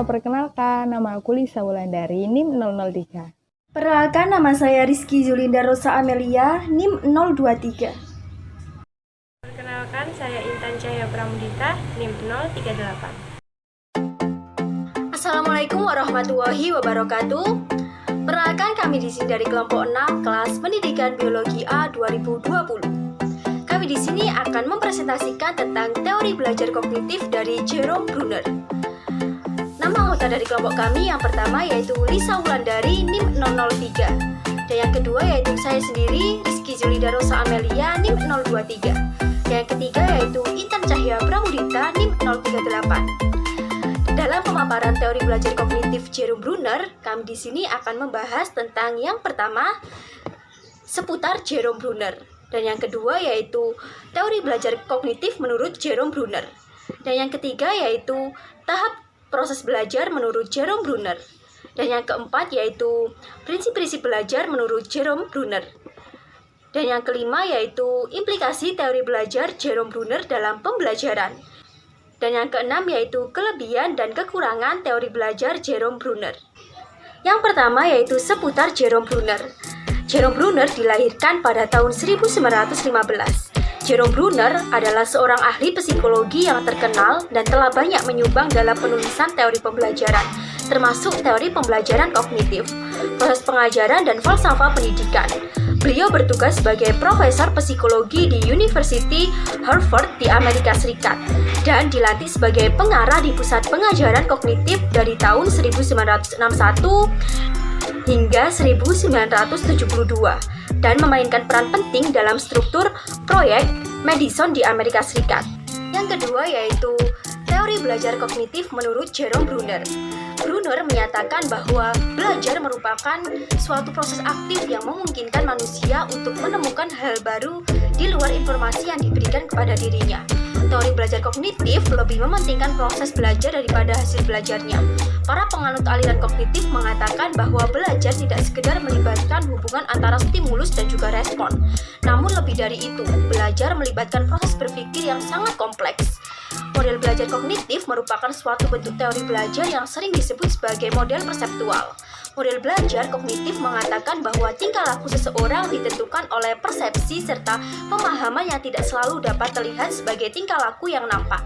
perkenalkan, nama aku Lisa Wulandari, NIM 003. Perkenalkan, nama saya Rizky Zulinda Rosa Amelia, NIM 023. Perkenalkan, saya Intan Cahya Pramudita, NIM 038. Assalamualaikum warahmatullahi wabarakatuh. Perkenalkan, kami di sini dari kelompok 6 kelas Pendidikan Biologi A 2020. Kami di sini akan mempresentasikan tentang teori belajar kognitif dari Jerome Bruner. Nama anggota dari kelompok kami yang pertama yaitu Lisa Wulandari, NIM 003. Dan yang kedua yaitu saya sendiri, Rizky Zulinda Rosa Amelia, NIM 023. Dan yang ketiga yaitu Intan Cahya Pramudita, NIM 038. Dalam pemaparan teori belajar kognitif Jerome Bruner, kami di sini akan membahas tentang yang pertama seputar Jerome Bruner. Dan yang kedua yaitu teori belajar kognitif menurut Jerome Bruner. Dan yang ketiga yaitu tahap proses belajar menurut Jerome Bruner. Dan yang keempat yaitu prinsip-prinsip belajar menurut Jerome Bruner. Dan yang kelima yaitu implikasi teori belajar Jerome Bruner dalam pembelajaran. Dan yang keenam yaitu kelebihan dan kekurangan teori belajar Jerome Bruner. Yang pertama yaitu seputar Jerome Bruner. Jerome Bruner dilahirkan pada tahun 1915. Jerome Bruner adalah seorang ahli psikologi yang terkenal dan telah banyak menyumbang dalam penulisan teori pembelajaran, termasuk teori pembelajaran kognitif, proses pengajaran, dan falsafah pendidikan. Beliau bertugas sebagai profesor psikologi di University Harvard di Amerika Serikat dan dilantik sebagai pengarah di Pusat Pengajaran Kognitif dari tahun 1961 hingga 1972 dan memainkan peran penting dalam struktur proyek Madison di Amerika Serikat. Yang kedua yaitu teori belajar kognitif menurut Jerome Bruner. Bruner menyatakan bahwa belajar merupakan suatu proses aktif yang memungkinkan manusia untuk menemukan hal baru di luar informasi yang diberikan kepada dirinya. Teori belajar kognitif lebih mementingkan proses belajar daripada hasil belajarnya. Para penganut aliran kognitif mengatakan bahwa belajar tidak sekedar melibatkan hubungan antara stimulus dan juga respon. Namun lebih dari itu, belajar melibatkan proses berpikir yang sangat kompleks. Model belajar kognitif merupakan suatu bentuk teori belajar yang sering disebut sebagai model perseptual. Model belajar kognitif mengatakan bahwa tingkah laku seseorang ditentukan oleh persepsi serta pemahaman yang tidak selalu dapat terlihat sebagai tingkah laku yang nampak.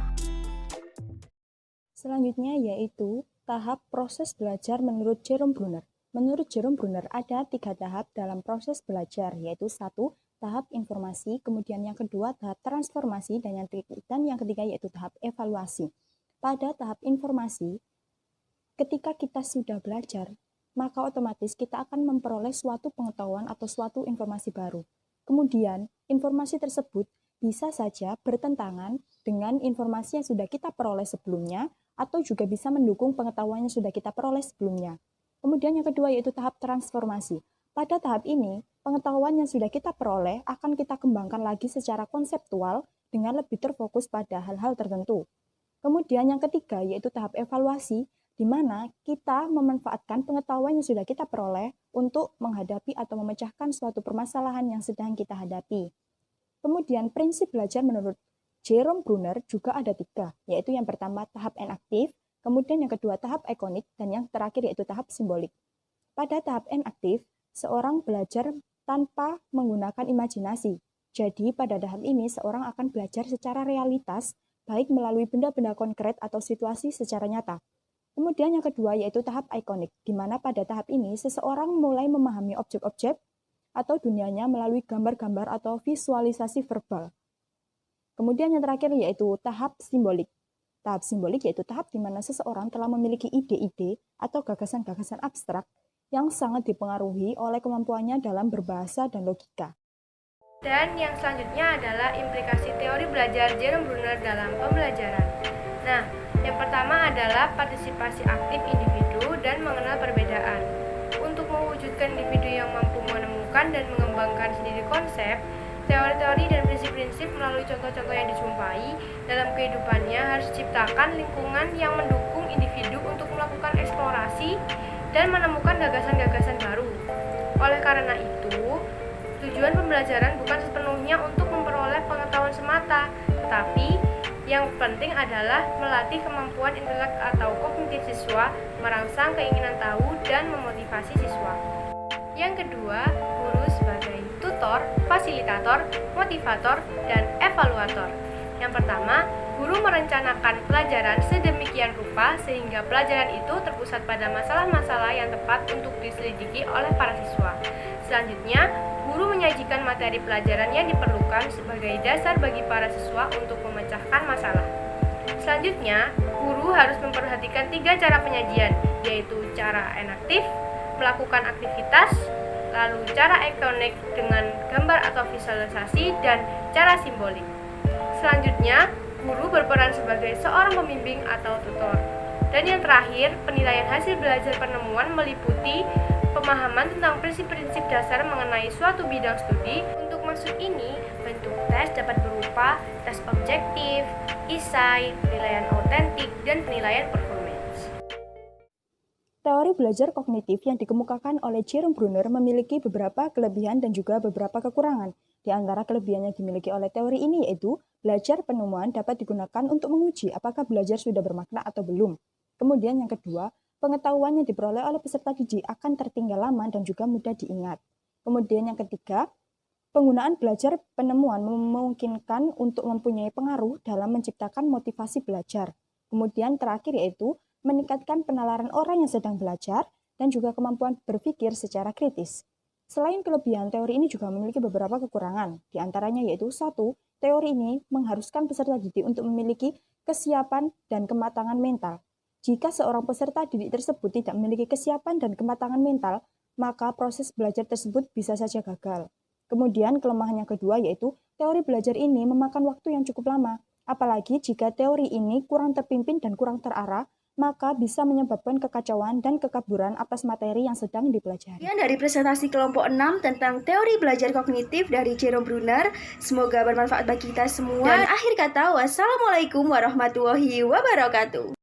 Selanjutnya yaitu tahap proses belajar menurut Jerome Bruner. Menurut Jerome Bruner ada 3 tahap dalam proses belajar, yaitu 1. Tahap informasi, kemudian yang kedua tahap transformasi, dan yang ketiga yaitu tahap evaluasi. Pada tahap informasi, ketika kita sudah belajar, maka otomatis kita akan memperoleh suatu pengetahuan atau suatu informasi baru. Kemudian, informasi tersebut bisa saja bertentangan dengan informasi yang sudah kita peroleh sebelumnya, atau juga bisa mendukung pengetahuan yang sudah kita peroleh sebelumnya. Kemudian yang kedua yaitu tahap transformasi. Pada tahap ini, pengetahuan yang sudah kita peroleh akan kita kembangkan lagi secara konseptual dengan lebih terfokus pada hal-hal tertentu. Kemudian yang ketiga yaitu tahap evaluasi, di mana kita memanfaatkan pengetahuan yang sudah kita peroleh untuk menghadapi atau memecahkan suatu permasalahan yang sedang kita hadapi. Kemudian prinsip belajar menurut Jerome Bruner juga ada 3, yaitu yang pertama tahap enaktif, kemudian yang kedua tahap ikonik, dan yang terakhir yaitu tahap simbolik. Pada tahap enaktif, seorang belajar tanpa menggunakan imajinasi. Jadi pada tahap ini seorang akan belajar secara realitas, baik melalui benda-benda konkret atau situasi secara nyata. Kemudian yang kedua yaitu tahap ikonik, di mana pada tahap ini seseorang mulai memahami objek-objek atau dunianya melalui gambar-gambar atau visualisasi verbal. Kemudian yang terakhir yaitu tahap simbolik. Tahap simbolik yaitu tahap di mana seseorang telah memiliki ide-ide atau gagasan-gagasan abstrak yang sangat dipengaruhi oleh kemampuannya dalam berbahasa dan logika. Dan yang selanjutnya adalah implikasi teori belajar Jerome Bruner dalam pembelajaran. Nah, yang pertama adalah partisipasi aktif individu dan mengenal perbedaan. Untuk mewujudkan individu yang mampu menemukan dan mengembangkan sendiri konsep, teori-teori dan prinsip-prinsip melalui contoh-contoh yang dijumpai dalam kehidupannya harus diciptakan lingkungan yang mendukung individu untuk melakukan eksplorasi dan menemukan gagasan-gagasan baru. Oleh karena itu, tujuan pembelajaran bukan sepenuhnya untuk memperoleh pengetahuan semata, tetapi Yang penting adalah melatih kemampuan intelek atau kognitif siswa, merangsang keinginan tahu, dan memotivasi siswa. Yang kedua, guru sebagai tutor, fasilitator, motivator, dan evaluator. Yang pertama, guru merencanakan pelajaran sedemikian rupa sehingga pelajaran itu terpusat pada masalah-masalah yang tepat untuk diselidiki oleh para siswa. Selanjutnya, guru menyajikan materi pelajaran yang diperlukan sebagai dasar bagi para siswa untuk memecahkan masalah. Selanjutnya, guru harus memperhatikan 3 cara penyajian, yaitu cara enaktif, melakukan aktivitas, lalu cara ekonik dengan gambar atau visualisasi, dan cara simbolik. Selanjutnya, guru berperan sebagai seorang pembimbing atau tutor. Dan yang terakhir, penilaian hasil belajar penemuan meliputi pemahaman tentang prinsip-prinsip dasar mengenai suatu bidang studi. Untuk masuk ini, bentuk tes dapat berupa tes objektif, esai, penilaian autentik, dan penilaian performance. Teori belajar kognitif yang dikemukakan oleh Jerome Bruner memiliki beberapa kelebihan dan juga beberapa kekurangan. Di antara kelebihan yang dimiliki oleh teori ini yaitu belajar penemuan dapat digunakan untuk menguji apakah belajar sudah bermakna atau belum. Kemudian yang kedua, pengetahuan yang diperoleh oleh peserta didik akan tertinggal lama dan juga mudah diingat. Kemudian yang ketiga, penggunaan belajar penemuan memungkinkan untuk mempunyai pengaruh dalam menciptakan motivasi belajar. Kemudian terakhir yaitu meningkatkan penalaran orang yang sedang belajar dan juga kemampuan berpikir secara kritis. Selain kelebihan, teori ini juga memiliki beberapa kekurangan. Di antaranya yaitu 1, teori ini mengharuskan peserta didik untuk memiliki kesiapan dan kematangan mental. Jika seorang peserta didik tersebut tidak memiliki kesiapan dan kematangan mental, maka proses belajar tersebut bisa saja gagal. Kemudian kelemahan yang kedua yaitu teori belajar ini memakan waktu yang cukup lama. Apalagi jika teori ini kurang terpimpin dan kurang terarah, maka bisa menyebabkan kekacauan dan kekaburan atas materi yang sedang dipelajari. Sekian dari presentasi kelompok 6 tentang teori belajar kognitif dari Jerome Bruner. Semoga bermanfaat bagi kita semua. Dan akhir kata, wassalamualaikum warahmatullahi wabarakatuh.